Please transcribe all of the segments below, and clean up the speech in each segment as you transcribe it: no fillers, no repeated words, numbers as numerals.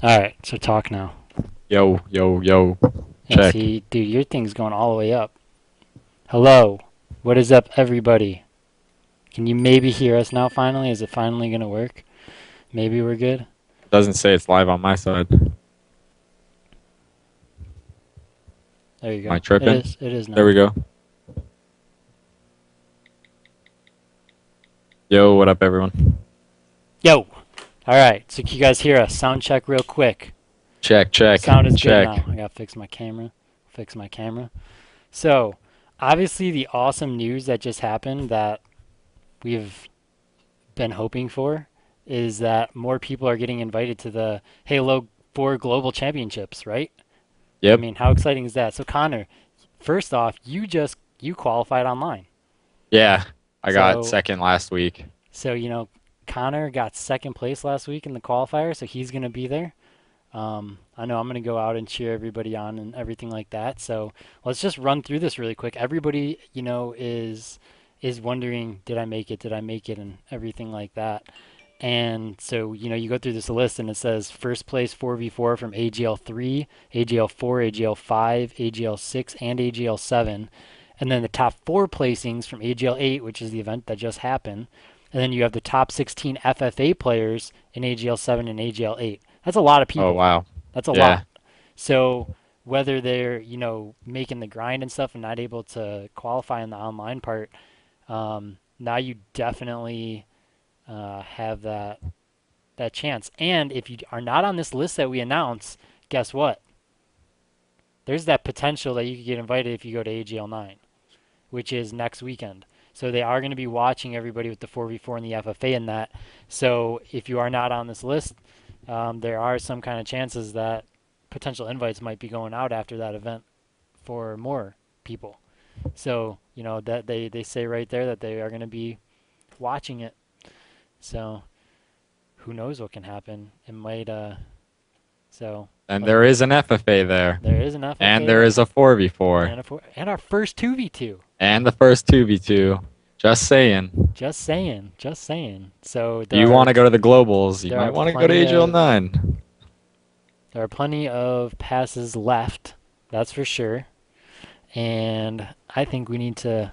All right, so talk now. Yo, yo, yo. Yeah, Check. see, dude, your thing's going all the way up. Hello. What is up, everybody? Can you maybe hear us now finally? Is it finally going to work? Maybe we're good? It doesn't say it's live on my side. There you Am I go. It tripping? is. It is There now. we go. Yo, what up, everyone? Yo! All right, so can you guys hear us? Sound check real quick. Check, check, Sound is good check. now. I got to fix my camera. Fix my camera. So, obviously, the awesome news that just happened that we've been hoping for is that more people are getting invited to the Halo 4 Global Championships, right? I Yep. mean, how exciting is that? So Connor, first off, you qualified online. Yeah, I got So second last week. Connor got second place last week in the qualifier, so he's gonna be there. I know I'm gonna go out and cheer everybody on and everything like that. So let's just run through this really quick. Everybody, is wondering, did I make it? Did I make it? And everything like that. And so, you go through this list and it says first place 4v4 from AGL 3, AGL 4, AGL 5, AGL 6, and AGL 7. And then the top four placings from AGL 8, which is the event that just happened. And then you have the top 16 FFA players in AGL 7 and AGL 8. That's a lot of Oh, people. wow. That's a Yeah. lot. So whether they're, making the grind and stuff and not able to qualify in the online part, now you definitely have that chance. And if you are not on this list that we announce, guess what? There's that potential that you could get invited if you go to AGL 9, which is next weekend. So they are going to be watching everybody with the 4v4 and the FFA in that. So if you are not on this list, there are some kind of chances that potential invites might be going out after that event for more people. So, that they say right there that they are going to be watching it. So who knows what can happen? It might so And let's there move. is an FFA there. There is an And FFA there is there, a 4v4. and our first 2v2. And the first 2v2. Just saying. Just saying, just saying. So If you want to go to the globals, you there might are want to go to plenty AGL of 9. passes left. That's for sure. And I think we need to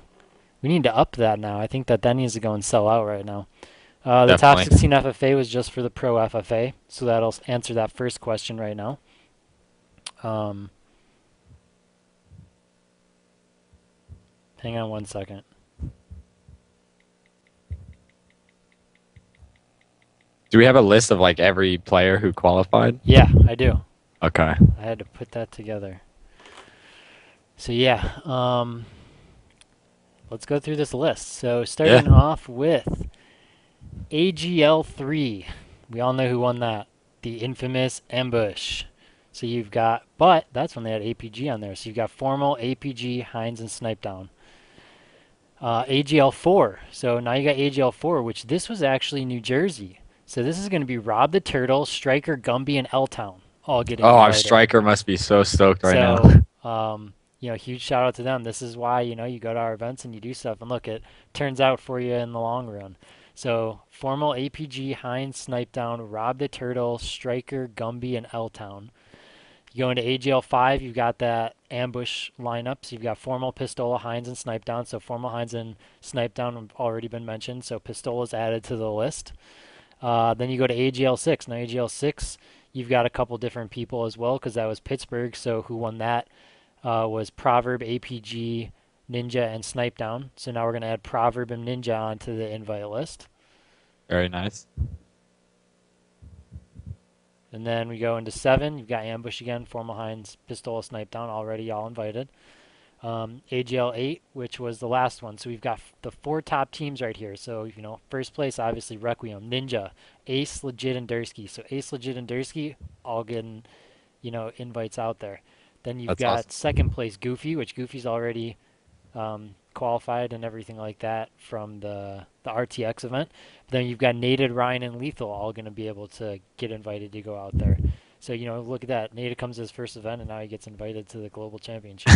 up that now. I think that needs to go and sell out right now. The top Definitely. 16 FFA was just for the pro FFA, so that'll answer that first question right now. Um, Hang on one second. Do we have a list of like every player who qualified? Yeah, I do. Okay. I had to put that together. So yeah, let's go through this list. So Yeah. starting off with AGL 3. We all know who won that. The infamous ambush. So you've got, but that's when they had APG on there. So you've got Formal, APG, Heinz, and Snipe Down. AGL 4. So now you got AGL 4, which this was actually New Jersey. So this is going to be Rob the Turtle, Striker, Gumby, and L Town all getting Oh, our invited. striker must be so stoked right now. So, huge shout out to them. This is why, you go to our events and you do stuff, and look, it turns out for you in the long run. So, Formal, APG, Heinz, Snipe Down, Rob the Turtle, Striker, Gumby, and L Town. You go into AGL 5, you've got that ambush lineup. So you've got Formal, Pistola, Heinz, and Snipe Down. So Formal, Heinz, and Snipe Down have already been mentioned. So Pistola's added to the list. Then you go to AGL 6. Now, AGL 6, you've got a couple different people as well because that was Pittsburgh. So who won that was Proverb, APG, Ninja, and Snipe Down. So now we're going to add Proverb and Ninja onto the invite list. Very nice. And then we go into 7. You've got Ambush again, Formal Heinz, Pistola, Snipe Down, already all invited. AGL 8, which was the last one. So we've got the four top teams right here. So, first place, obviously, Requiem, Ninja, Ace, Legit, and Dursky. So Ace, Legit, and Dursky all getting, invites out there. Then you've That's got awesome. second place, Goofy, which Goofy's already qualified and everything like that from the RTX event. But then you've got Nated, Ryan, and Lethal all going to be able to get invited to go out there. So, look at that. Nated comes to his first event, and now he gets invited to the Global Championship.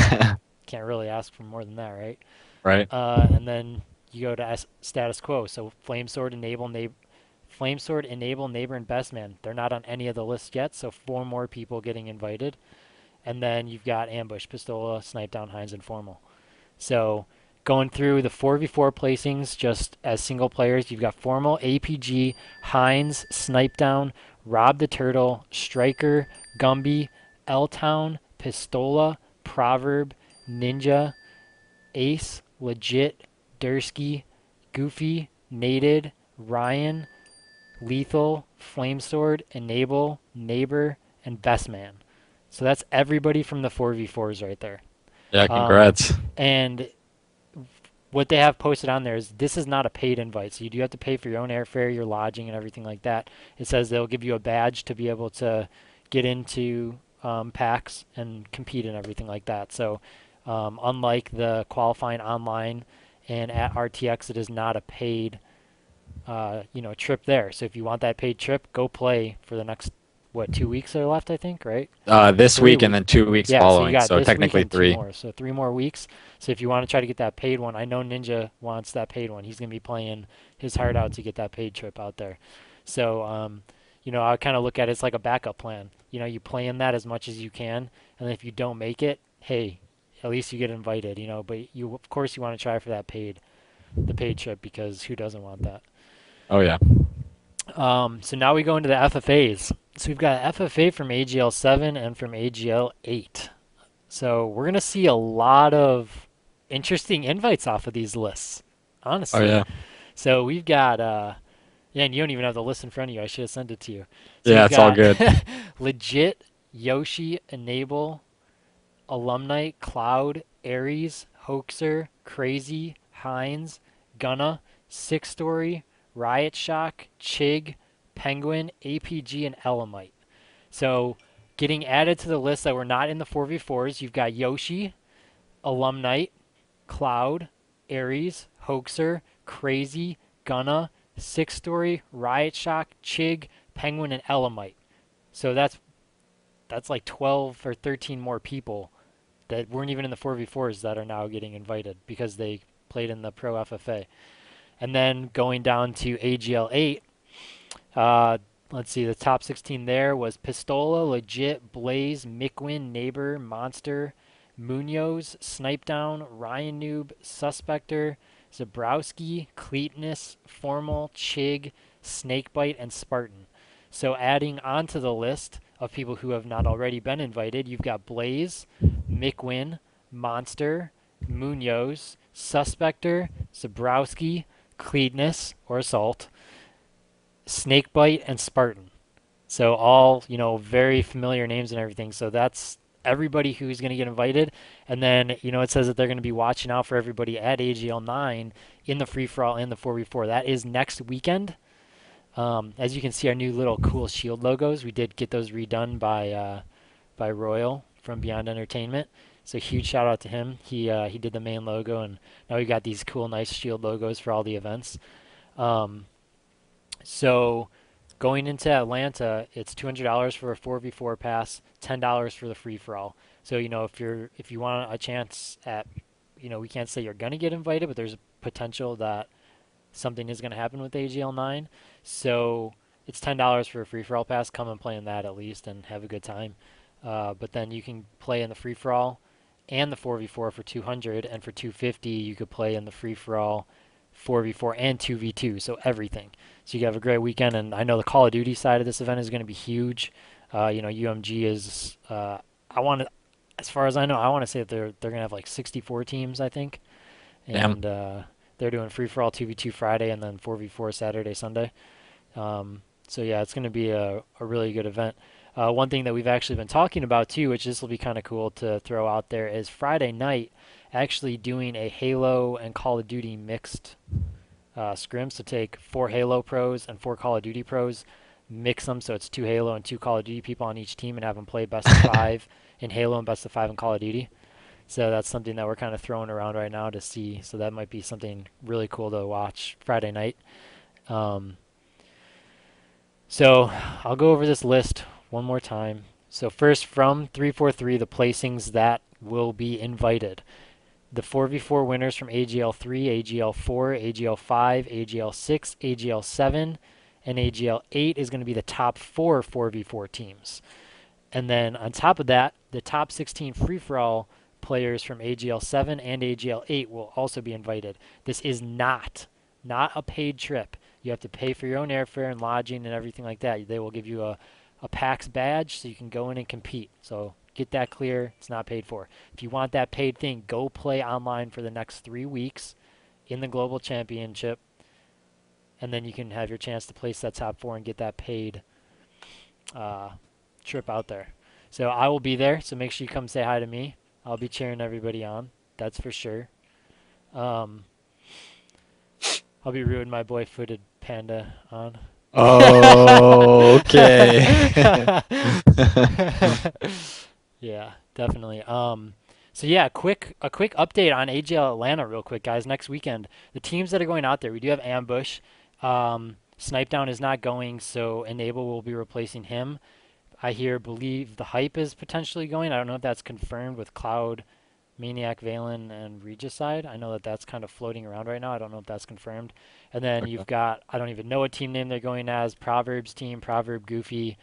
Can't really ask for more than that, right? Right? And then you go to status quo. So Flame Sword, Enable, Flamesword, Enable, Neighbor, and Best Man. They're not on any of the lists yet, so 4 more people getting invited. And then you've got Ambush, Pistola, Snipe Down, Hines, and Formal. So going through the 4v4 placings just as single players, you've got Formal, APG, Hines, Snipe Down, Rob the Turtle, Striker, Gumby, L-Town, Pistola, Proverb, Ninja, Ace, Legit, Dursky, Goofy, Nated, Ryan, Lethal, Flamesword, Enable, Neighbor, and Best Man. So that's everybody from the 4v4s right there. Yeah, Um, congrats. and what they have posted on there is this is not a paid invite, so you do have to pay for your own airfare, your lodging, and everything like that. It says they'll give you a badge to be able to get into packs and compete and everything like that. So, unlike the qualifying online and at RTX, it is not a paid trip there. So if you want that paid trip, go play for the next 2 weeks are left, I think, right? This three week and week. then 2 weeks Yeah, so you following, got so this technically weekend two three. more, so 3 more weeks. So if you want to try to get that paid one, I know Ninja wants that paid one. He's gonna be playing his heart out to get that paid trip out there. So I kind of look at it as like a backup plan. You play in that as much as you can, and if you don't make it, hey, at least you get invited. But you of course you want to try for the paid trip because who doesn't want that? Oh yeah. So now we go into the FFAs. So we've got FFA from AGL 7 and from AGL 8. So we're going to see a lot of interesting invites off of these lists, Oh honestly. yeah. So we've got, yeah, and you don't even have the list in front of you. I should have sent it to you. So Yeah, we've it's all got good. Legit, Yoshi, Enable, Alumni, Cloud, Aries, Hoaxer, Crazy, Hines, Gunna, Six Story, Riot Shock, Chig, Penguin, APG, and Elamite. So getting added to the list that were not in the 4v4s, you've got Yoshi, Alumni, Cloud, Aries, Hoaxer, Crazy, Gunna, Six Story, Riot Shock, Chig, Penguin, and Elamite. So that's like 12 or 13 more people that weren't even in the 4v4s that are now getting invited because they played in the Pro FFA. And then going down to AGL 8, uh, let's see, the top 16 there was Pistola, Legit, Blaze, Mickwin, Neighbor, Monster, Munoz, Snipe Down, Ryan Noob, Suspector, Zabrowski, Cleatness, Formal, Chig, Snakebite, and Spartan. So adding onto the list of people who have not already been invited, you've got Blaze, Mickwin, Monster, Munoz, Suspector, Zabrowski, Cleatness or Assault, Snakebite, and Spartan. So all, very familiar names and everything. So that's everybody who's going to get invited. And then, it says that they're going to be watching out for everybody at AGL 9 in the free for all and the 4v4. That is next weekend. As you can see, our new little cool shield logos. We did get those redone by Royal from Beyond Entertainment. So huge shout out to him. He did the main logo, and now we got these cool, nice shield logos for all the events. Um, so going into Atlanta, it's $200 for a 4v4 pass, $10 for the free for all. So if you want a chance at, we can't say you're gonna get invited, but there's a potential that something is gonna happen with AGL 9. So it's $10 for a free for all pass. Come and play in that at least and have a good time. But then you can play in the free for all and the 4v4 for 200, and for 250 you could play in the free for all 4v4 and 2v2, so everything. So you have a great weekend, and I know the Call of Duty side of this event is going to be huge. UMG is, I want to, as far as I know, I want to say that they're going to have like 64 teams, I think, Damn. and they're doing free for all 2v2 Friday and then 4v4 Saturday, Sunday. So yeah, it's going to be a really good event. One thing that we've actually been talking about too, which this will be kind of cool to throw out there, is Friday night actually doing a Halo and Call of Duty mixed scrims. So take 4 Halo pros and 4 Call of Duty pros, mix them so it's 2 Halo and 2 Call of Duty people on each team, and have them play best of 5 in Halo and best of 5 in Call of Duty. So that's something that we're kind of throwing around right now to see. So that might be something really cool to watch Friday night. Um, so I'll go over this list one more time. So first, from 343, the placings that will be invited. The 4v4 winners from AGL 3, AGL 4, AGL 5, AGL 6, AGL 7, and AGL 8 is going to be the top four 4v4 teams. And then on top of that, the top 16 free for all players from AGL 7 and AGL 8 will also be invited. This is not a paid trip. You have to pay for your own airfare and lodging and everything like that. They will give you a PAX badge so you can go in and compete. So get that clear. It's not paid for. If you want that paid thing, go play online for the next 3 weeks in the Global Championship, and then you can have your chance to place that top four and get that paid uh, trip out there. So I will be there. So make sure you come say hi to me. I'll be cheering everybody on. That's for sure. Um, I'll be rooting my boy Footed Panda on. Oh, okay. Yeah, definitely. So yeah, a quick update on AGL Atlanta, real quick, guys. Next weekend, the teams that are going out there, we do have Ambush. Snipe Down is not going, so Enable will be replacing him. Believe the Hype is potentially going. I don't know if that's confirmed with Cloud, Maniac, Valen, and Regicide. I know that that's kind of floating around right now. I don't know if that's confirmed. And then Okay. you've got, I don't even know what team name they're going as. Proverbs team, Proverb Goofy,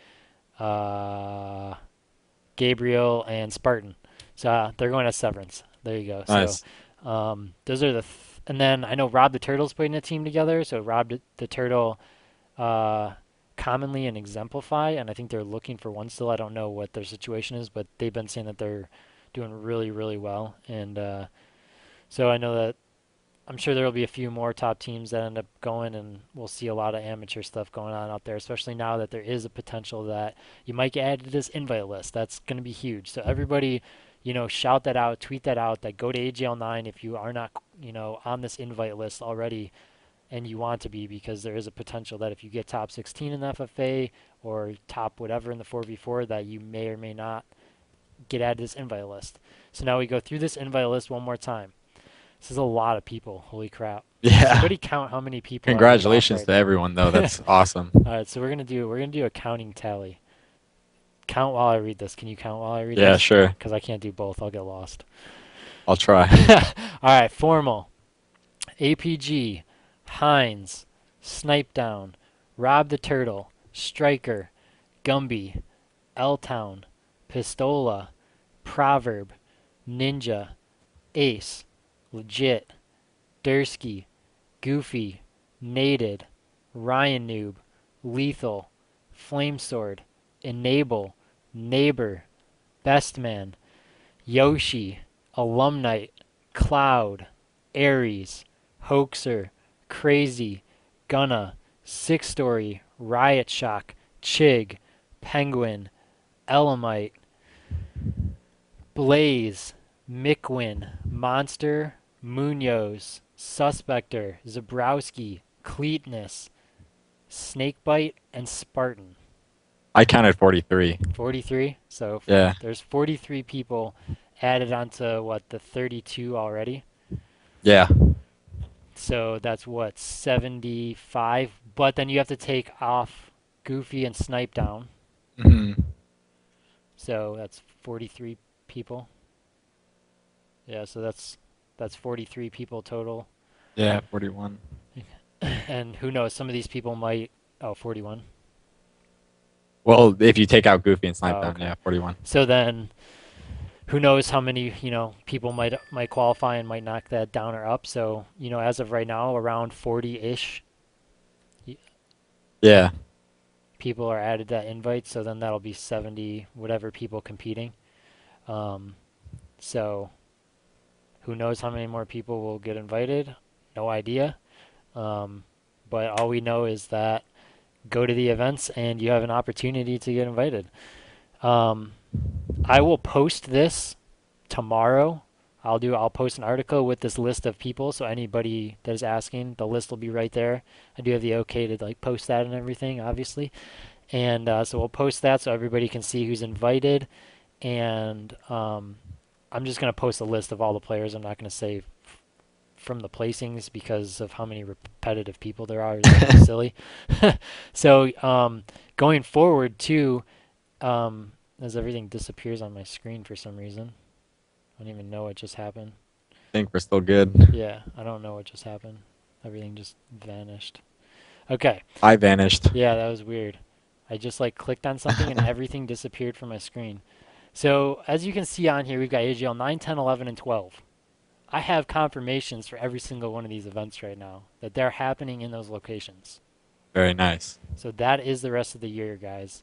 uh, Gabriel, and Spartan. So they're going as Severance. There you go. So Nice. those are and then I know Rob the Turtle's putting a team together. So Rob the Turtle, uh, commonly and Exemplify, and I think they're looking for one still. I don't know what their situation is, but they've been saying that they're doing really, really well. And so I know that I'm sure there will be a few more top teams that end up going, and we'll see a lot of amateur stuff going on out there, especially now that there is a potential that you might get added to this invite list. That's going to be huge. So everybody, shout that out, tweet that out, that go to AGL 9 if you are not, on this invite list already and you want to be, because there is a potential that if you get top 16 in the FFA or top whatever in the 4v4 that you may or may not get added to this invite list. So now we go through this invite list one more time. This is a lot of people. Holy crap. Yeah. Somebody count how many people are involved Congratulations right to now. everyone, though. That's awesome. All right, so we're gonna do a counting tally. Count while I read this. Can you count while I read Yeah, this? sure. Because I can't do both. I'll get lost. I'll try. All right, formal. APG, Hines, Snipe Down, Rob the Turtle, Striker, Gumby, L Town, Pistola, Proverb, Ninja, Ace, Legit, Dursky, Goofy, Nated, Ryan Noob, Lethal, Flamesword, Enable, Neighbor, Bestman, Yoshi, Alumnite, Cloud, Aries, Hoaxer, Crazy, Gunna, Six Story, Riot Shock, Chig, Penguin, Elamite, Blaze, Mickwin, Monster, Munoz, Suspector, Zabrowski, Cleetness, Snakebite, and Spartan. I counted 43. 43. So Yeah. there's 43 people added onto what, the 32 already. Yeah. So that's what, 75. But then you have to take off Goofy and Snipe Down. hmm So that's 43 people. Yeah, so that's 43 people total. Yeah, 41. And who knows, some of these people might, oh, 41. Well, if you take out Goofy and Snipe Oh, Down, okay. yeah, 41. So then who knows how many, people might qualify and might knock that down or up. So, as of right now, around 40-ish Yeah. people are added to that invite, so then that'll be 70 whatever people competing. Um, so who knows how many more people will get invited? No idea. Um, but all we know is that go to the events and you have an opportunity to get invited. Um, I will post this tomorrow. I'll post an article with this list of people, so anybody that is asking, the list will be right there. I do have the okay to post that and everything, obviously. And so we'll post that so everybody can see who's invited. And I'm just gonna post a list of all the players. I'm not gonna say from the placings because of how many repetitive people there are. It's kind of silly. So going forward too, as everything disappears on my screen for some reason, I don't even know what just happened. Think we're still good. Yeah, I don't know what just happened. Everything just vanished. Okay. I vanished. Yeah, that was weird. I just like clicked on something and everything disappeared from my screen. So as you can see on here, we've got AGL 9, 10, 11, and 12. I have confirmations for every single one of these events right now that they're happening in those locations. Very nice. So that is the rest of the year, guys.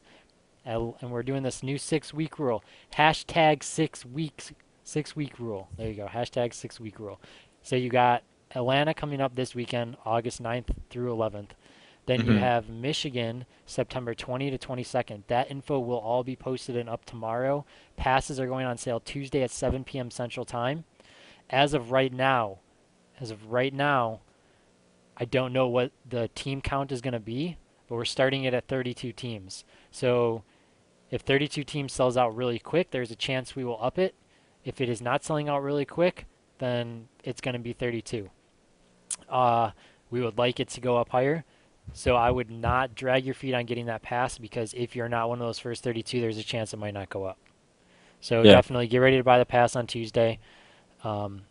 And we're doing this new 6 week rule. Hashtag 6 weeks, 6 week rule. There you go. Hashtag 6 week rule. So you got Atlanta coming up this weekend, August 9th through 11th. Then you Hmm. have Michigan, September 20 to 22nd. That info will all be posted and up tomorrow. Passes are going on sale Tuesday at 7 p.m. Central Time. As of right now, as of right now, I don't know what the team count is going to be, but we're starting it at 32 teams. So if 32 teams sells out really quick, there's a chance we will up it. If it is not selling out really quick, then it's going to be 32. Uh, we would like it to go up higher. So I would not drag your feet on getting that pass because if you're not one of those first 32, there's a chance it might not go up. So Yeah. definitely get ready to buy the pass on Tuesday.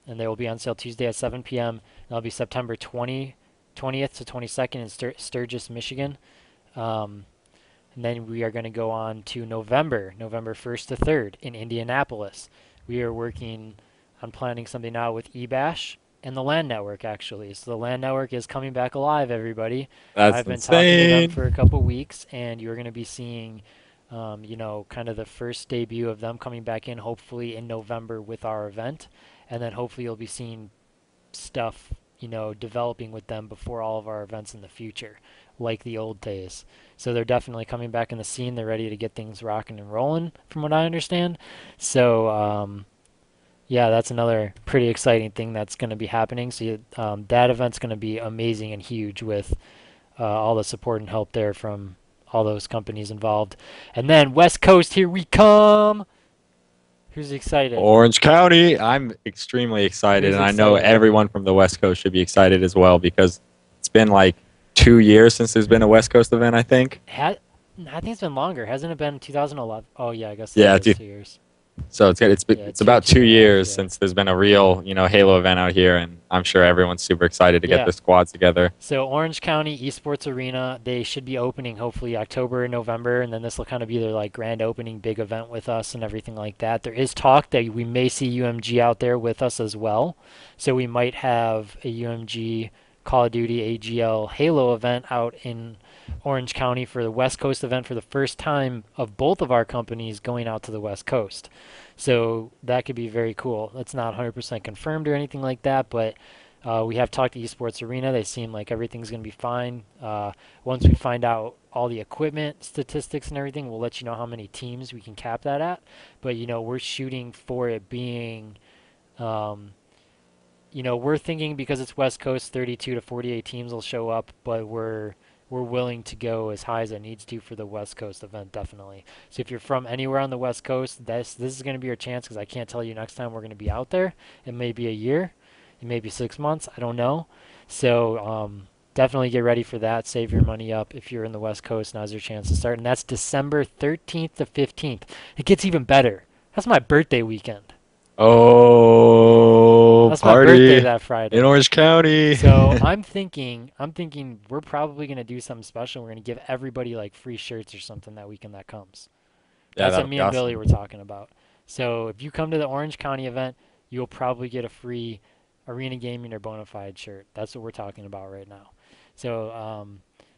And they will be on sale Tuesday at 7 p.m. That'll be September 20th to 22nd in Sturgis, Michigan. Um, and then we are going to go on to November 1st to 3rd in Indianapolis. We are working on planning something out with eBash and the LAN network, actually. So the LAN network is coming back alive, everybody. That's I've been talking to them insane. for a couple weeks, and you're going to be seeing, kind of the first debut of them coming back in, hopefully in November with our event. And then hopefully you'll be seeing stuff, developing with them before all of our events in the future, like the old days. So they're definitely coming back in the scene. They're ready to get things rocking and rolling, from what I understand. So, yeah, that's another pretty exciting thing that's going to be happening. So that event's going to be amazing and huge with all the support and help there from all those companies involved. And then West Coast, here we come. Who's excited? Orange County. I'm extremely excited, Who's and I know excited? everyone from the West Coast should be excited as well because it's been like 2 years since there's been a West Coast event, I think. I think it's been longer. Hasn't it been 2011? Oh yeah, I guess that Yeah, is 2 years. so Yeah, it's two about two two and a half. years Yeah. since there's been a real, Halo event out here, and I'm sure everyone's super excited to get Yeah. the squads together. So Orange County Esports Arena, they should be opening hopefully October and November, and then this will kind of be their like grand opening big event with us and everything like that. There is talk that we may see UMG out there with us as well, so we might have a UMG Call of Duty AGL Halo event out in Orange County for the West Coast event for the first time of both of our companies going out to the West Coast. So that could be very cool. It's not 100% confirmed or anything like that, but we have talked to Esports Arena. They seem like everything's going to be fine. Once we find out all the equipment statistics and everything, we'll let you know how many teams we can cap that at. But we're shooting for it being, um, we're thinking because it's West Coast, 32 to 48 teams will show up, but we're willing to go as high as it needs to for the West Coast event, definitely. So if you're from anywhere on the West Coast, this is going to be your chance because I can't tell you next time we're going to be out there. It may be a year, it may be 6 months, I don't know. So definitely get ready for that. Save your money up if you're in the West Coast. Now's your chance to start, and that's December 13th to 15th. It gets even better. That's my birthday weekend. Oh, That's my birthday party that in Friday. Orange County. So I'm thinking we're probably gonna do something special. We're gonna give everybody like free shirts or something that weekend that comes. Yeah, That's what that'll me be and Billy awesome. were talking about. So if you come to the Orange County event, you'll probably get a free Arena Gaming or Bonafide shirt. That's what we're talking about right now. So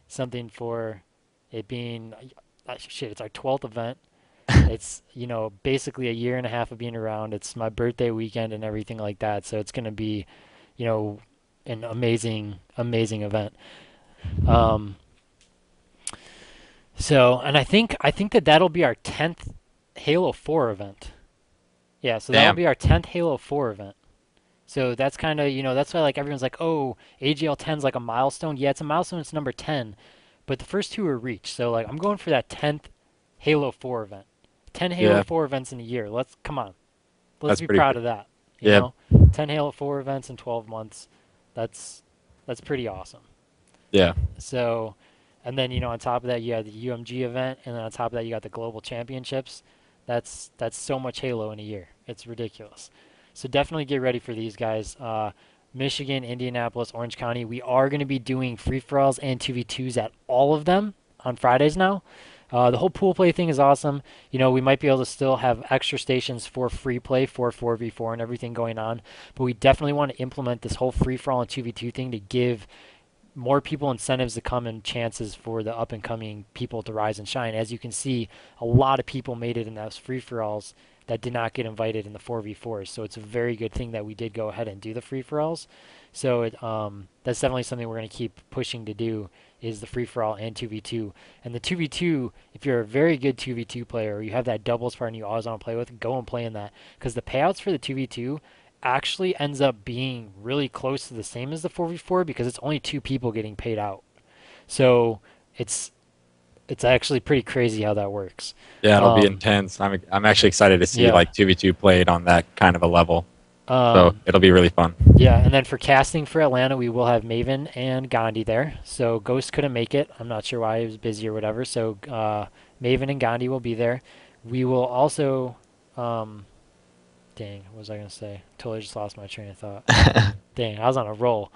something for it being shit. It's our 12th event. It's basically a year and a half of being around. It's my birthday weekend and everything like that. So it's gonna be you know an amazing event. Um, and I think that that'll be our 10th Halo 4 event. Yeah, so that'll Damn. be our 10th Halo 4 event. So that's kind of, that's why like everyone's like, "Oh, AGL 10's like a milestone." Yeah, it's a milestone. It's number 10, but the first two are reached. So like I'm going for that 10th Halo 4 event. 10 Halo Yeah, 4 events in a year. Let's come on. Let's that's be pretty proud cool. of that, you Yeah, know? 10 Halo 4 events in 12 months. That's that's pretty awesome. yeah, So, and then on top of that you have the UMG event, and then on top of that you got the global championships. That's so much Halo in a year. It's ridiculous. So definitely get ready for these guys. Michigan, Indianapolis, Orange County. We are going to be doing free for alls and 2v2s at all of them on Fridays now. The whole pool play thing is awesome. We might be able to still have extra stations for free play for 4v4 and everything going on, but we definitely want to implement this whole free for all and 2v2 thing to give more people incentives to come and chances for the up and coming people to rise and shine. As you can see, a lot of people made it in those free for alls that did not get invited in the 4v4s. So it's a very good thing that we did go ahead and do the free for alls. So that's definitely something we're going to keep pushing to do is the free for all and 2v2. And the 2v2, if you're a very good 2v2 player or you have that doubles partner you always want to play with, go and play in that because the payouts for the 2v2 actually ends up being really close to the same as the 4v4 because it's only two people getting paid out. So it's it's actually pretty crazy how that works. Yeah, it'll be Um, intense. I'm actually excited to see yeah. like 2v2 played on that kind of a level. So Um, it'll be really fun. yeah, and then for casting for Atlanta, we will have Maven and Gandhi there. So Ghost couldn't make it. I'm not sure why he was busy or whatever. So Maven and Gandhi will be there. We will also, um, dang, what was I gonna say? Totally just lost my train of thought. Dang, I was on a roll.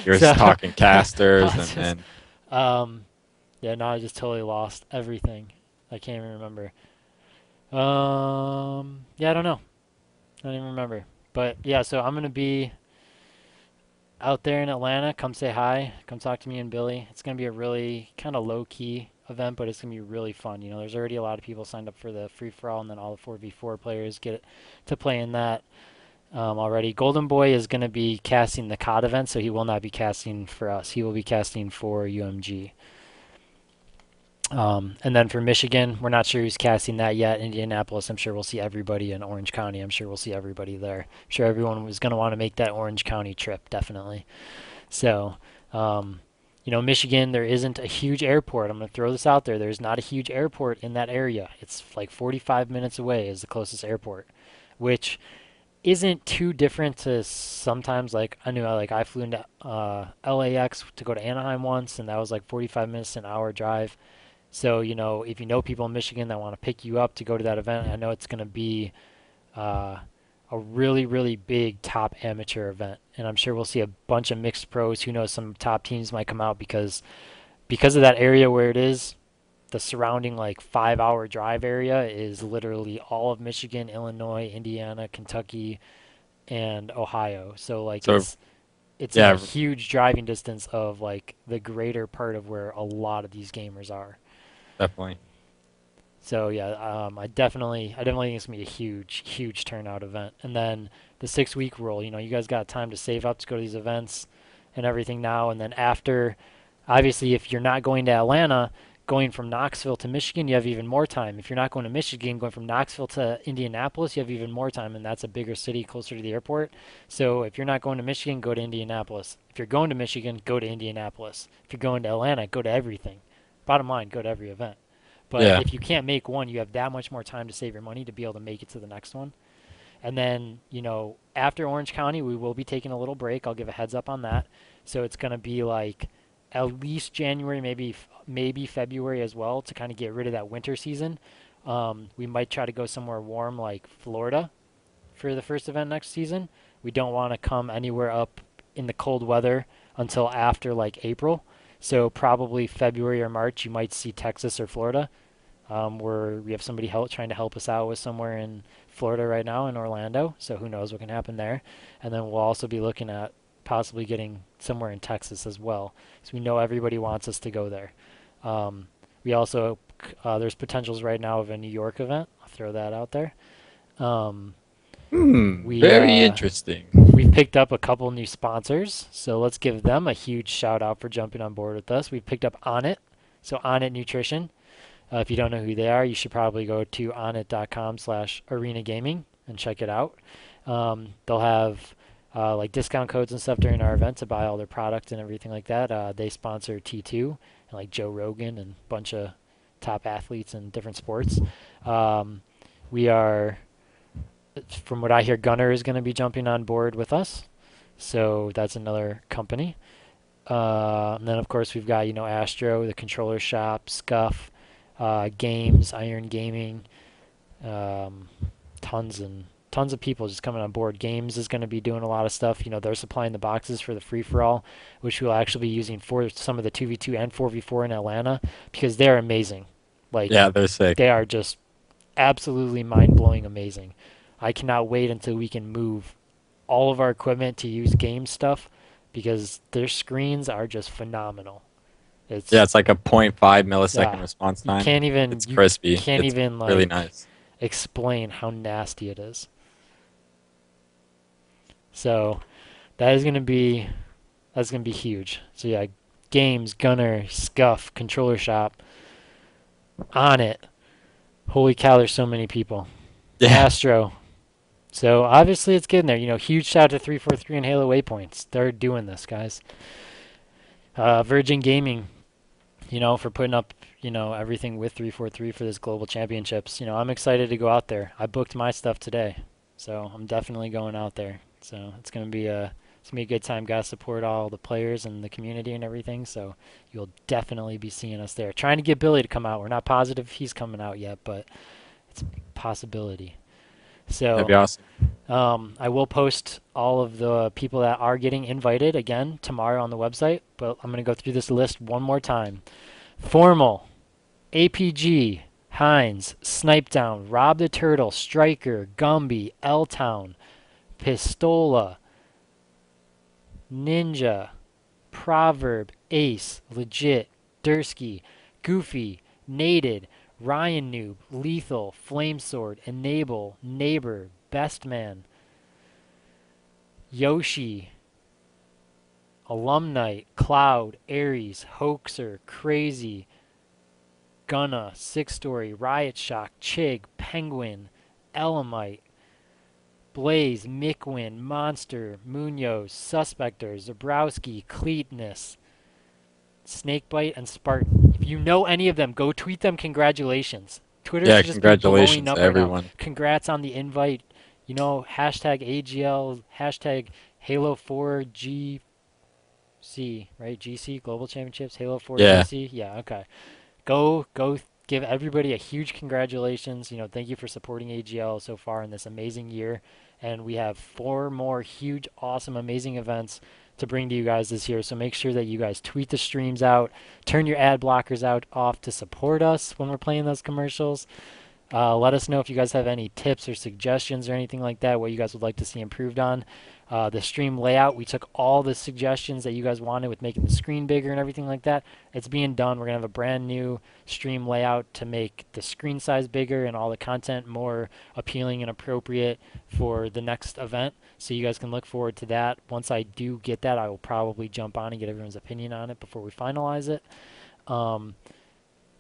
You're So just talking I casters was just, and um, yeah, no, I just totally lost everything. I can't even remember. Yeah, I don't know. I don't even remember. But yeah, so I'm gonna be out there in Atlanta. Come say hi. Come talk to me and Billy. It's gonna be a really kind of low key event, but it's gonna be really fun. There's already a lot of people signed up for the free for all, and then all the 4v4 players get to play in that already. Golden Boy is gonna be casting the COD event, so he will not be casting for us. He will be casting for UMG. And then for Michigan, we're not sure who's casting that yet. Indianapolis, I'm sure we'll see everybody. In Orange County, I'm sure we'll see everybody there. I'm sure everyone was going to want to make that Orange County trip, definitely. So, um, Michigan, there isn't a huge airport. I'm going to throw this out there. There's not a huge airport in that area. It's like 45 minutes away is the closest airport, which isn't too different to sometimes like I flew into LAX to go to Anaheim once, and that was like 45 minutes to an hour drive. So, if you know people in Michigan that want to pick you up to go to that event, I know it's going to be uh, a really, really big top amateur event. And I'm sure we'll see a bunch of mixed pros. Who knows, some top teams might come out because of that area where it is. The surrounding like 5 hour drive area is literally all of Michigan, Illinois, Indiana, Kentucky, and Ohio. So like so it's in a yeah, huge driving distance of like the greater part of where a lot of these gamers are. definitely. So yeah, I definitely think it's gonna be a huge, huge turnout event. And then the 6 week rule, you guys got time to save up to go to these events and everything now. And then after, obviously, if you're not going to Atlanta, going from Knoxville to Michigan, you have even more time. If you're not going to Michigan, going from Knoxville to Indianapolis, you have even more time, and that's a bigger city closer to the airport. So if you're not going to Michigan, go to Indianapolis. If you're going to Michigan, go to Indianapolis. If you're going to Atlanta, go to everything. Bottom line, go to every event. But Yeah. if you can't make one, you have that much more time to save your money to be able to make it to the next one. And then, after Orange County, we will be taking a little break. I'll give a heads up on that. So it's going to be like at least January, maybe February as well to kind of get rid of that winter season. We might try to go somewhere warm like Florida for the first event next season. We don't want to come anywhere up in the cold weather until after like April. So probably February or March, you might see Texas or Florida. Where we have somebody trying to help us out with somewhere in Florida right now in Orlando. So who knows what can happen there. And then we'll also be looking at possibly getting somewhere in Texas as well. So we know everybody wants us to go there. We also there's potentials right now of a New York event. I'll throw that out there. Um, we Very interesting. we've picked up a couple new sponsors, so let's give them a huge shout out for jumping on board with us. We've picked up Onnit, so Onnit Nutrition. If you don't know who they are, you should probably go to onnit.com/arena gaming and check it out. They'll have like discount codes and stuff during our event to buy all their product and everything like that. They sponsor T2 and like Joe Rogan and a bunch of top athletes in different sports. Um, we are, from what I hear, Gunner is going to be jumping on board with us. So that's another company. And then of course we've got Astro, the controller shop, Scuff, Games, Iron Gaming, um, tons and tons of people just coming on board. Games is going to be doing a lot of stuff. They're supplying the boxes for the free for all, which we'll actually be using for some of the 2v2 and 4v4 in Atlanta because they're amazing. Like Yeah, they're sick. they are just absolutely mind blowing amazing. I cannot wait until we can move all of our equipment to use game stuff because their screens are just phenomenal. Yeah, It's it's like a point 0.5 millisecond ah, response you time. can't even It's you crispy. can't It's even really like nice. explain how nasty it is. So that is gonna be that's gonna be huge. So yeah, games, Gunner, Scuff, Controller Shop, on it. Holy cow, there's so many people. Yeah. Astro. So obviously it's getting there. Huge shout out to 343 and Halo Waypoints. They're doing this, guys. Virgin Gaming, for putting up, everything with 343 for this global championships. I'm excited to go out there. I booked my stuff today, so I'm definitely going out there. So it's gonna be a good time, guys. Support all the players and the community and everything. So you'll definitely be seeing us there. Trying to get Billy to come out. We're not positive he's coming out yet, but it's a possibility. That'd So be awesome. I will post all of the people that are getting invited again tomorrow on the website, but I'm going to go through this list one more time. Formal, APG, Hines, Snipe Down, Rob the Turtle, Striker, Gumby, L Town, Pistola, Ninja, Proverb, Ace, Legit, Dursky, Goofy, Nated, Ryan Noob, Lethal, Flamesword, Enable, Neighbor, Best Man, Yoshi, Alumnite, Cloud, Aries, Hoaxer, Crazy, Gunna, Six Story, Riot Shock, Chig, Penguin, Elamite, Blaze, Mickwin, Monster, Munoz, Suspector, Zabrowski, Cleetness, Snakebite, and Spartan. If you know any of them, go tweet them congratulations. Twitter Yeah, should just be blowing congratulations to up right now. everyone. Congrats on the invite. Hashtag AGL, hashtag Halo 4 GC, right? GC, Global Championships, Halo 4 Yeah. GC. Yeah, okay. Go give everybody a huge congratulations. Thank you for supporting AGL so far in this amazing year. And we have 4 more huge, awesome, amazing events to bring to you guys this year. So make sure that you guys tweet the streams out, turn your ad blockers out off to support us when we're playing those commercials. Let us know if you guys have any tips or suggestions or anything like that, what you guys would like to see improved on. The stream layout, we took all the suggestions that you guys wanted with making the screen bigger and everything like that. It's being done. We're going to have a brand new stream layout to make the screen size bigger and all the content more appealing and appropriate for the next event. So you guys can look forward to that. Once I do get that, I will probably jump on and get everyone's opinion on it before we finalize it. Um,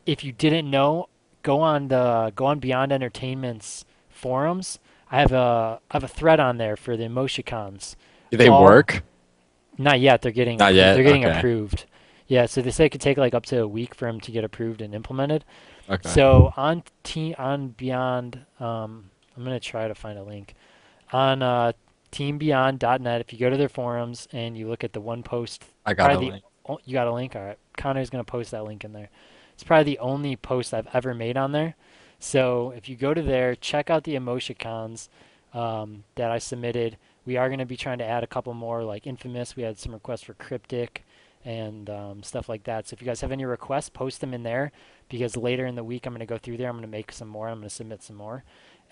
if you didn't know, go on Beyond Entertainment's forums. I have a thread on there for the emoticons. Do they All work? Not yet. They're getting Not approved. yet. They're getting Okay. approved. Yeah, so they say it could take like up to a week for them to get approved and implemented. Okay. So on Beyond, I'm gonna try to find a link on teambeyond.net. If you go to their forums and you look at the one post, I got a probably link. you got a link. All right, Connor's gonna post that link in there. It's probably the only post I've ever made on there. So if you go to there, check out the emoticons that I submitted. We are going to be trying to add a couple more, like Infamous. We had some requests for Cryptic and stuff like that. So if you guys have any requests, post them in there because later in the week I'm going to go through there. I'm going to make some more. I'm going to submit some more.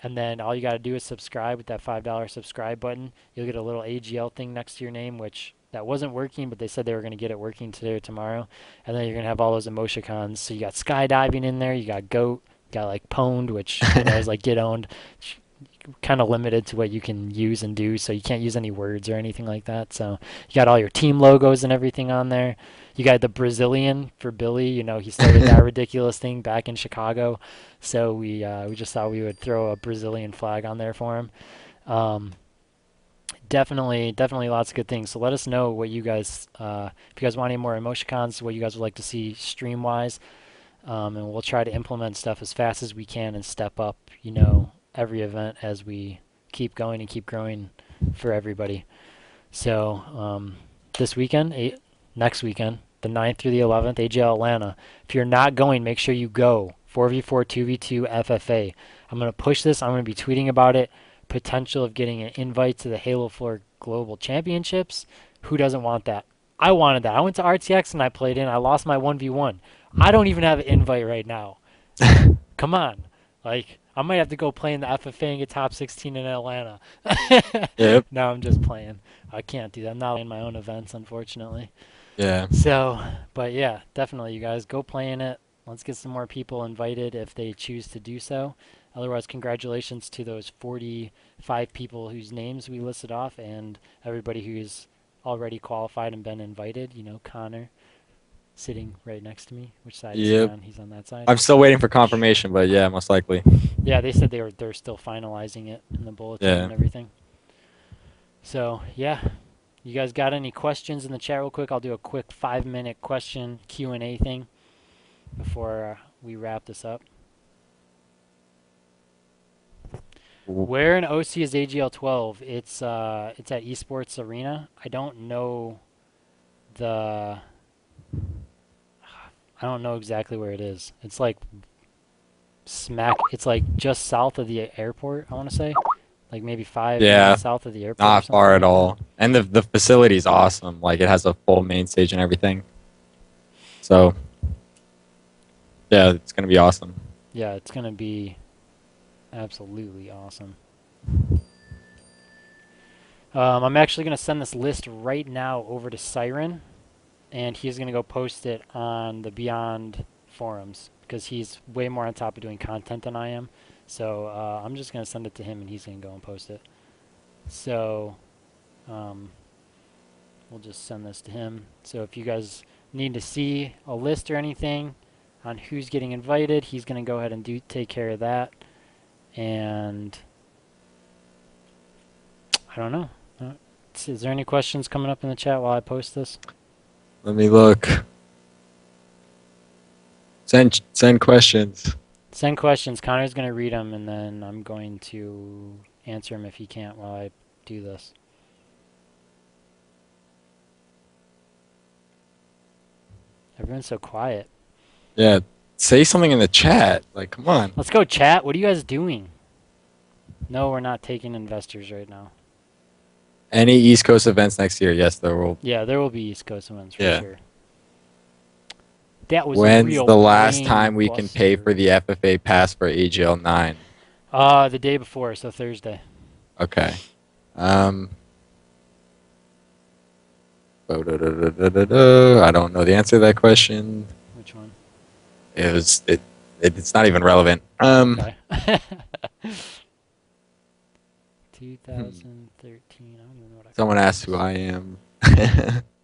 And then all you got to do is subscribe with that $5 subscribe button. You'll get a little AGL thing next to your name, which that wasn't working, but they said they were going to get it working today or tomorrow. And then you're going to have all those emoticons. So you got skydiving in there. You got goat. You got like pwned, which is like get owned. Kind of limited to what you can use and do, so you can't use any words or anything like that. So you got all your team logos and everything on there. You got the Brazilian for Billy. He started that ridiculous thing back in Chicago, so we just thought we would throw a Brazilian flag on there for him. Um, definitely lots of good things. So let us know what you guys, if you guys want any more emoticons, what you guys would like to see stream wise, and we'll try to implement stuff as fast as we can and step up, every event as we keep going and keep growing for everybody. So this weekend, next weekend, the 9th through the 11th, AGL Atlanta. If you're not going, make sure you go. 4v4, 2v2, FFA. I'm going to push this. I'm going to be tweeting about it potential of getting an invite to the Halo 4 Global Championships. Who doesn't want that? I wanted that. I went to RTX and I played in. I lost my 1v1. I don't even have an invite right now. Come on. Like, I might have to go play in the FFA and get top 16 in Atlanta. Yep. No, I'm just playing. I can't do that. I'm not playing my own events, unfortunately. Yeah. So, but yeah, definitely, you guys go play in it. Let's get some more people invited if they choose to do so. Otherwise, congratulations to those 45 people whose names we listed off and everybody who's already qualified and been invited. You know, Connor sitting right next to me. Which side is he Yep. on? He's on that side. I'm still waiting for confirmation, but yeah, most likely. Yeah, they said they're still finalizing it in the bulletin Yeah. and everything. So yeah, you guys got any questions in the chat real quick? I'll do a quick 5-minute question Q&A thing before we wrap this up. Where in OC is AGL 12? It's at Esports Arena. I don't know the I don't know exactly where it is. It's like it's like just south of the airport, I want to say. Like maybe 5 minutes Yeah, south of the airport or not something far at like that. all. And the facility is awesome. Like it has a full main stage and everything. So yeah, it's gonna be awesome. Yeah, it's going to be absolutely awesome. I'm actually going to send this list right now over to Siren, and he's going to go post it on the Beyond forums because he's way more on top of doing content than I am. So I'm just going to send it to him, and he's going to go and post it. So um, we'll just send this to him. So if you guys need to see a list or anything on who's getting invited, he's going to go ahead and take care of that. And I don't know. Is there any questions coming up in the chat while I post this? Let me look. Send questions. Send questions. Connor's going to read them, and then I'm going to answer them if he can't while I do this. Everyone's so quiet. Yeah, say something in the chat. Like, come on. Let's go, chat. What are you guys doing? No, we're not taking investors right now. Any East Coast events next year? Yes, there will. Yeah, there will be East Coast events for Yeah. sure. That was a When's real the last brain time we can pay for buster. the FFA pass for AGL 9? The day before, so Thursday. Okay. I don't know the answer to that question. Which one? It's not even relevant. Okay. 2013. I don't even know what I Someone called asked who this. I am.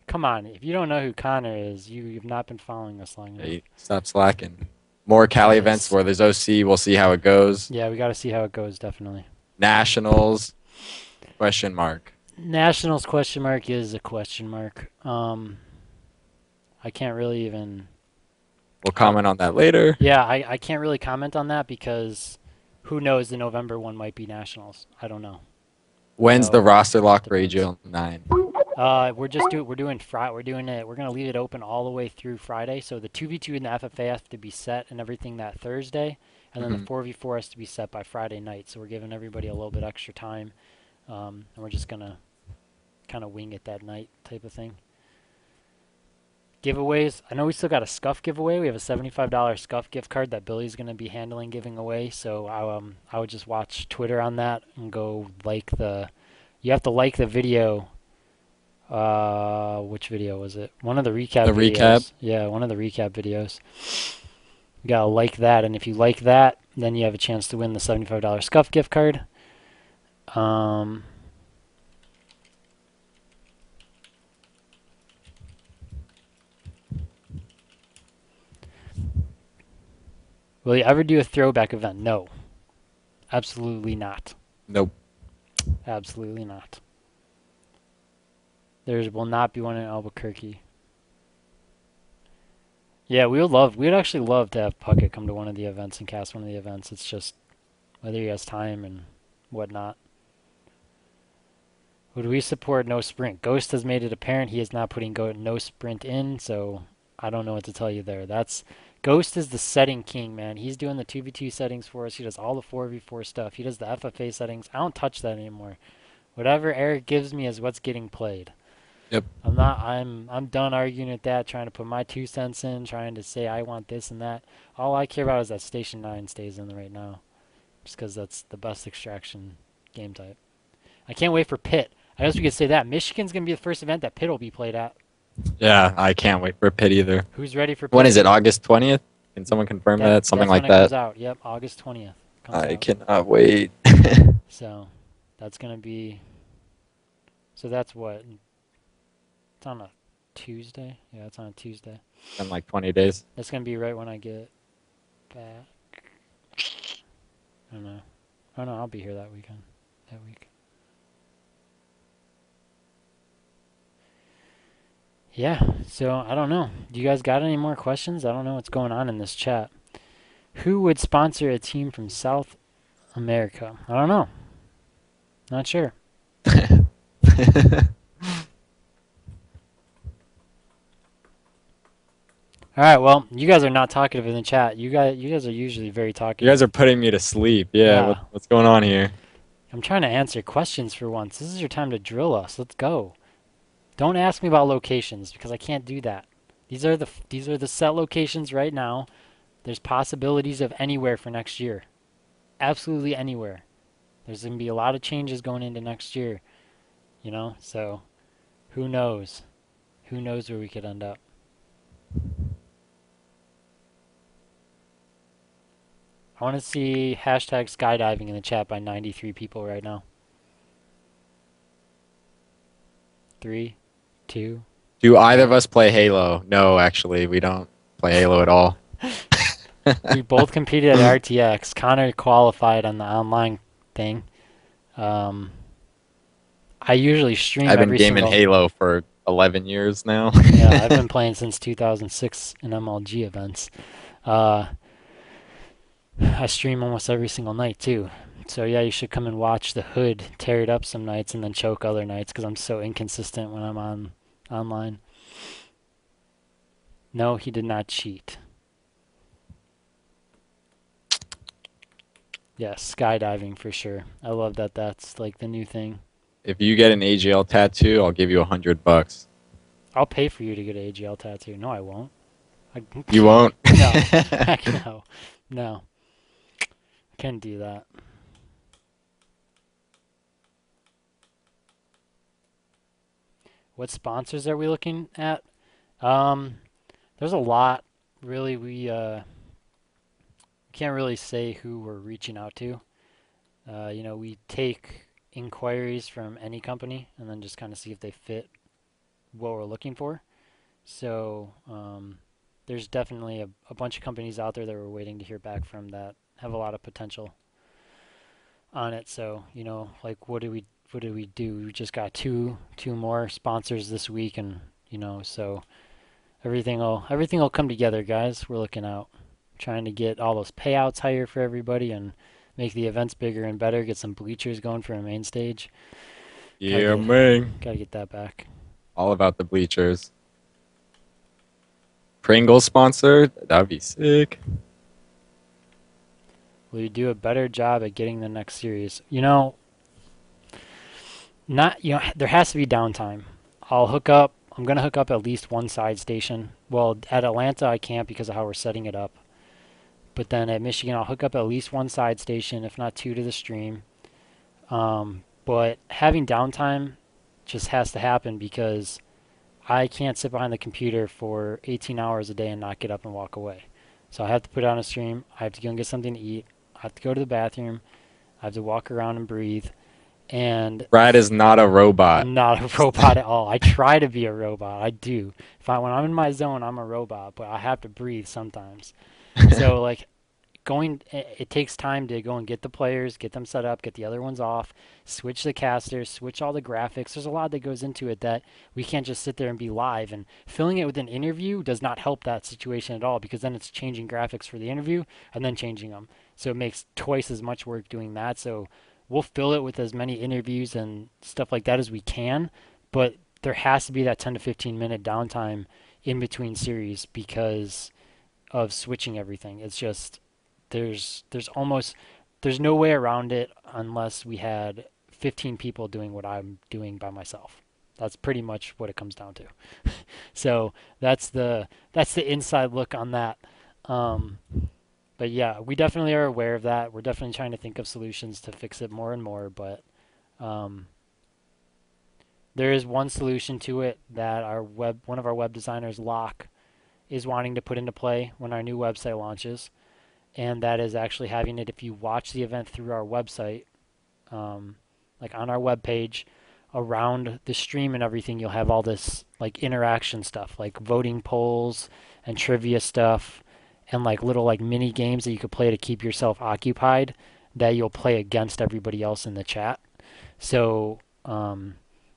Come on, if you don't know who Connor is, you've not been following us long enough. Hey, stop slacking. More Cali events where there's OC. We'll see how it goes. Yeah, we got to see how it goes, definitely. Nationals? Question mark. Nationals question mark is a question mark. I can't really even. We'll comment on that later. Yeah, I can't really comment on that because who knows? The November one might be nationals. I don't know. When's the So roster it just lock for depends. AGL 9? We're just we're doing Friday. We're doing it. We're gonna leave it open all the way through Friday. So the 2v2 and the FFA have to be set and everything that Thursday, and then the 4v4 has to be set by Friday night. So we're giving everybody a little bit extra time, and we're just gonna kind of wing it that night type of thing. Giveaways. I know we still got a Scuff giveaway. We have a $75 Scuff gift card that Billy's gonna be handling giving away. So I would just watch Twitter on that and go like the. You have to like the video. Which video was it? One of the recap The videos. recap? Yeah, one of the recap videos. You gotta like that, and if you like that, then you have a chance to win the $75 Scuff gift card. Will you ever do a throwback event? No. Absolutely not. Nope. Absolutely not. There will not be one in Albuquerque. Yeah, we'd actually love to have Puckett come to one of the events and cast one of the events. It's just whether he has time and whatnot. Would we support no sprint? Ghost has made it apparent he is not putting no sprint in, so I don't know what to tell you there. That's Ghost is the setting king, man. He's doing the 2v2 settings for us. He does all the 4v4 stuff. He does the FFA settings. I don't touch that anymore. Whatever Eric gives me is what's getting played. Yep. I'm done arguing at that, trying to put my 2 cents in, trying to say I want this and that. All I care about is that Station 9 stays in right now. Just because that's the best extraction game type. I can't wait for Pitt. I guess we could say that. Michigan's going to be the first event that Pitt will be played at. Yeah, I can't wait for Pitt either. Who's ready for When Pitt? is it? August 20th? Can someone confirm that? Something That's when like it comes that. out. Yep, August 20th comes I out. cannot wait. So that's going to be. So that's what? It's on a Tuesday? Yeah, it's on a Tuesday. In like 20 days. That's going to be right when I get back. I don't know. Oh no, I'll be here that weekend. That week. Yeah, so I don't know. Do you guys got any more questions? I don't know what's going on in this chat. Who would sponsor a team from South America? I don't know. Not sure. All right, well, you guys are not talkative in the chat. You guys are usually very You guys talkative. are putting me to sleep. Yeah, Yeah, what's going on here? I'm trying to answer questions for once. This is your time to drill us. Let's go. Don't ask me about locations because I can't do that. These are the set locations right now. There's possibilities of anywhere for next year. Absolutely anywhere. There's going to be a lot of changes going into next year. So who knows? Who knows where we could end up? I want to see hashtag skydiving in the chat by 93 people right now. 3, 2, Do either of 1. us play Halo? No, actually, we don't play Halo at all. We both competed at RTX. Connor qualified on the online thing. Um, I usually stream I've been every gaming single. Halo for 11 years now. Yeah, I've been playing since 2006 in MLG events. Uh, I stream almost every single night too. So yeah, you should come and watch the Hood tear it up some nights and then choke other nights because I'm so inconsistent when I'm on online. No, he did not cheat. Yes, skydiving for sure. I love that. That's like the new thing. If you get an AGL tattoo, I'll give you $100. I'll pay for you to get an AGL tattoo. No, I won't. I, You won't? no, heck no, no, can't do that. What sponsors are we looking at? Um, there's a lot. Really, we can't really say who we're reaching out to. We take inquiries from any company and then just kind of see if they fit what we're looking for. So there's definitely a bunch of companies out there that we're waiting to hear back from that have a lot of potential on it. So like what do we do? We just got two more sponsors this week, and so everything will come together, guys. We're looking out, trying to get all those payouts higher for everybody and make the events bigger and better. Get some bleachers going for a main stage. Gotta Yeah, get man. gotta get that back. All about the bleachers. Pringles sponsor? That'd be sick. Will you do a better job at getting the next series? Not there has to be downtime. I'm gonna hook up at least one side station. Well, at Atlanta I can't because of how we're setting it up. But then at Michigan I'll hook up at least one side station, if not two, to the stream. But having downtime just has to happen because I can't sit behind the computer for 18 hours a day and not get up and walk away. So I have to put on a stream. I have to go and get something to eat. I have to go to the bathroom. I have to walk around and breathe. And Brad is not a robot. I'm not a robot at all. I try to be a robot. I do. When I'm in my zone, I'm a robot, but I have to breathe sometimes. So like it takes time to go and get the players, get them set up, get the other ones off, switch the casters, switch all the graphics. There's a lot that goes into it that we can't just sit there and be live. And filling it with an interview does not help that situation at all because then it's changing graphics for the interview and then changing them. So it makes twice as much work doing that. So we'll fill it with as many interviews and stuff like that as we can, but there has to be that 10 to 15 minute downtime in between series because of switching everything. It's just there's almost there's no way around it unless we had 15 people doing what I'm doing by myself. That's pretty much what it comes down to. So that's the inside look on that. Um, but yeah, we definitely are aware of that. We're definitely trying to think of solutions to fix it more and more. But um, there is one solution to it that one of our web designers, Locke, is wanting to put into play when our new website launches, and that is actually having it if you watch the event through our website, um, like on our web page, around the stream and everything, you'll have all this like interaction stuff, like voting polls and trivia stuff, and like little like mini games that you could play to keep yourself occupied that you'll play against everybody else in the chat. So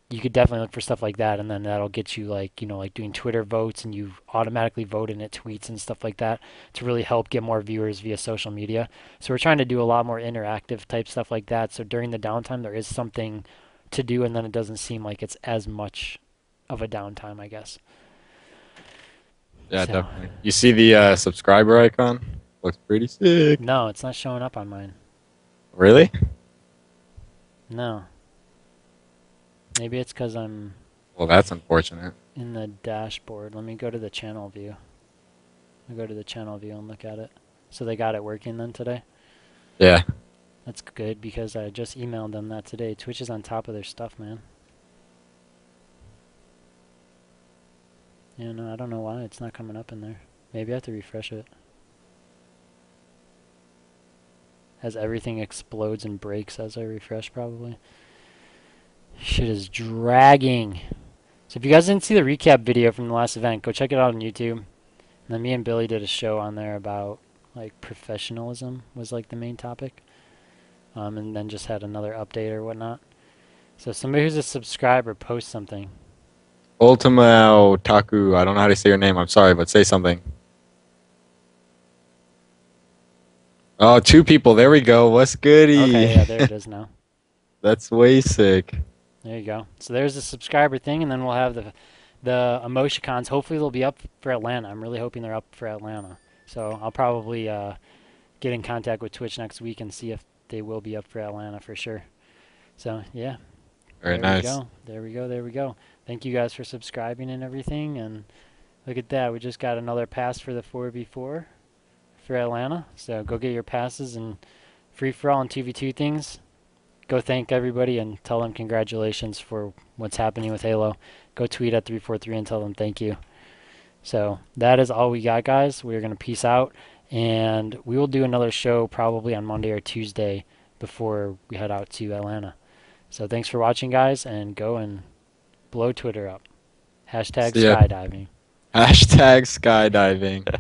you could definitely look for stuff like that, and then that'll get you like like doing Twitter votes, and you automatically vote in it tweets and stuff like that to really help get more viewers via social media. So we're trying to do a lot more interactive type stuff like that. So during the downtime, there is something to do, and then it doesn't seem like it's as much of a downtime, I guess. Yeah, So definitely. You see the subscriber icon? Looks pretty sick. no, it's not showing up on mine. Really? No, maybe it's because I'm Well, that's unfortunate. in the dashboard. Let me go to the channel view. I'll go to the channel view and look at it. So they got it working then today? Yeah. That's good because I just emailed them that today. Twitch is on top of their stuff, man. Yeah, no, I don't know why it's not coming up in there. Maybe I have to refresh it. As everything explodes and breaks as I refresh, probably. Shit is dragging. So if you guys didn't see the recap video from the last event, go check it out on YouTube. And then me and Billy did a show on there about like professionalism was like the main topic. And then just had another update or whatnot. So somebody who's a subscriber post something. Ultima Taku. I don't know how to say your name. I'm sorry, but say something. Oh, two people. There we go. What's Okay, goody? yeah, there it is now. That's way sick. There you go. So there's the subscriber thing, and then we'll have the emoticons. Hopefully they'll be up for Atlanta. I'm really hoping they're up for Atlanta. So I'll probably get in contact with Twitch next week and see if they will be up for Atlanta for sure. So yeah, Very there we nice. go. There we go. There we go. Thank you guys for subscribing and everything. And look at that. We just got another pass for the 4v4 for Atlanta. So go get your passes and free for all and 2v2 things. Go thank everybody and tell them congratulations for what's happening with Halo. Go tweet at 343 and tell them thank you. So that is all we got, guys. We're going to peace out, and we will do another show probably on Monday or Tuesday before we head out to Atlanta. So thanks for watching, guys, and go and blow Twitter up. Hashtag See ya. skydiving. Hashtag skydiving.